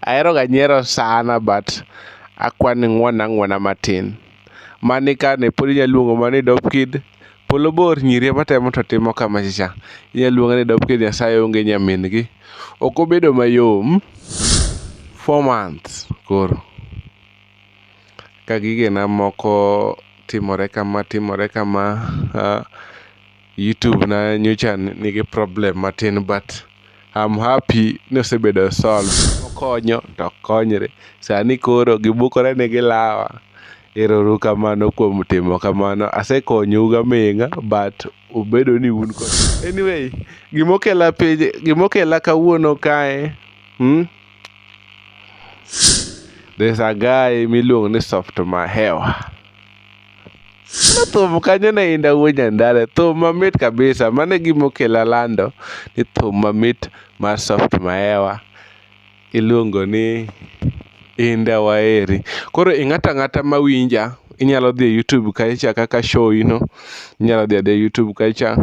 Ahero ga nyiero sana but akwani ng'wona matin. Mani kane pod inyalo luongo mani Dope Kid. Polo bor nyiri matemo to timo kama chicha. Inyalo luongo ni Dope Kid Nyasaye onge nyamin gi. Ok obedo mayom. 4 months koro. Ka gigena moko timore kama YouTube na nyocha nigi problem matin but I'm happy ni osebedo solve. Okonyo to konyre. Sani koro gibukore ni gilawa. Erouru kamano kuom timo kamano. Asekonyo ga menga but obedo ni un kod. Anyway, gimokela kawuono kae. There's a guy miluongo ni Soft Mahewa. Thum kanyo ne inda wuonya ndare. Thum mamit kabisa. Mane gimokela lando ni thum mamit mar Soft Mahewa. Iluongo ni Inda Waheri. Koro ing'ata mawinja inyalo dhi YouTube kacha kaka show ino. Inyalo dhi YouTube kacha.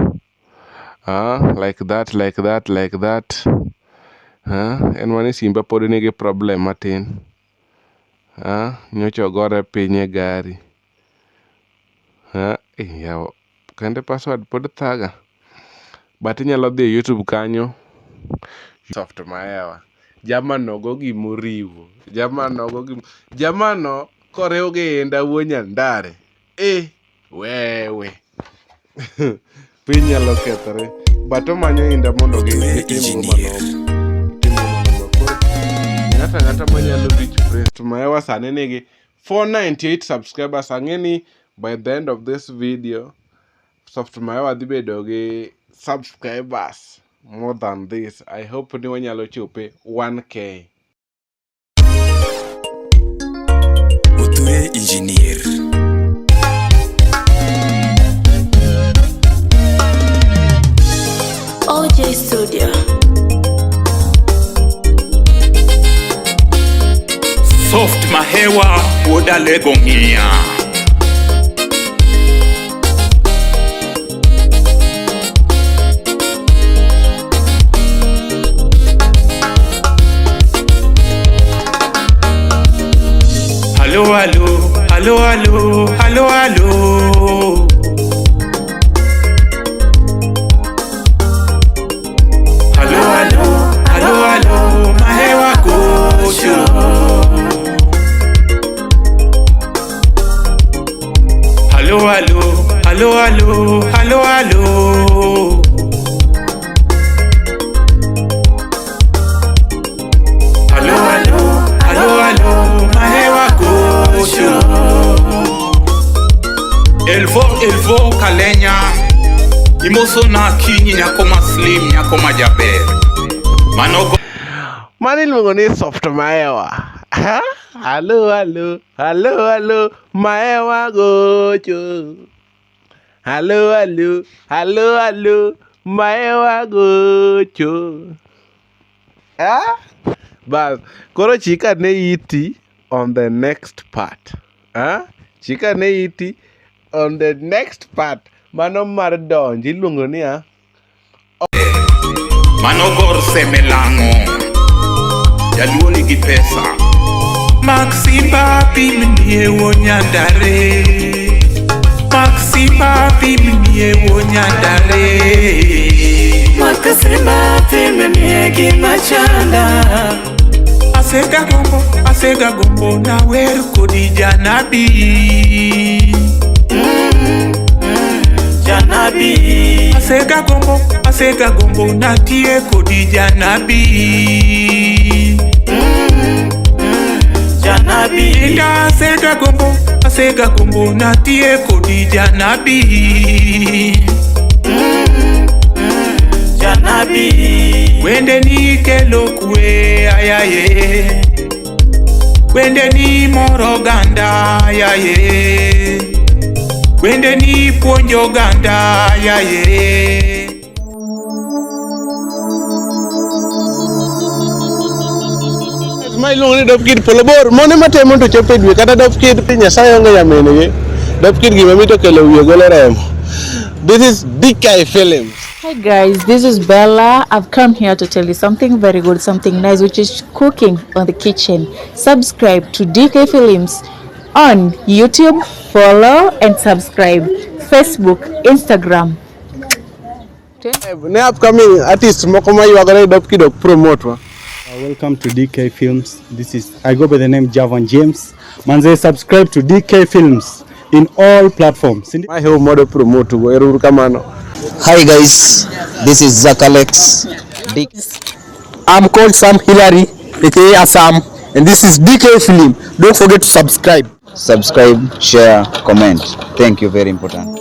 Like that. En mani simba pod nigi problem matin. Nyocha ogore piny e gari. Yawa. Kende password pod thaga. But inyalo dhi YouTube kanyo. Soft Mahewa. Jamano go gimoriwo. Jamano koreo gi Inda wuonya ndare. Wewe. Piny nyalo kethore. But omanyo Inda mondo gitim manom. Ng'ata manyalo reach Soft Mahewa sani nigi 498 subscribers. Ang'eni by the end of this video Soft Mahewa dhi bedo gi subscribers more than this. I hope ni wanyalo chope 1k. Muture Engineer. OJ Studio. Soft Mahewa woda lego ng'ia. Hello, Mahewa Kocho. Hello, Mahewa Kocho. Elvo kalenya. Imoso na kinyi nyako maslim nyako majaber. Manogo. Mani luongo ni Soft Mahewa. Hello, Mahewa Gocho. Hello, Mahewa Gocho. Bas, koro chika ne iti on the next part. Chika ne iti on the next part. Mano mar donji iluongo ni Manogor semelango. Jaluoni gi pesa. Maxi papi mnie wonyandare. Maxi papi mnie wonyandare. Maxi papi mnie gimachanda. Asega gombo na wer kodi janabi. Janabi. Asega gombo na tie kodi janabi. Janabi. Inda asega gombo na tie kodi janabi. Janabi. Wende ni kelo kwe ayaye. Wende ni moro ganda ayaye. Wende ni puonjo ganda ayaye. ma iluongo ni Dope Kid Polo bor mone matemo to chopo e dwe kata Dope Kid Nyasaye onge nyamingi. Dope Kid gima mito kelo wiye golo remo. This is DK Films. Hi guys, this is Bella. I've come here to tell you something very good, something nice, which is cooking on the kitchen. Subscribe to DK Films on YouTube, follow and subscribe. Facebook, Instagram. Ne upcoming artist moko ma yuagore dop kidok promote wa. Welcome to DK Films. I go by the name Javan James. Manze, subscribe to DK Films in all platforms. Ma heo modo promote go eruru kamano. Hi guys, this is Zach Alex. I'm called Sam Hillary, aka Assam, and this is DK Film. Don't forget to subscribe. Subscribe, share, comment. Thank you, very important.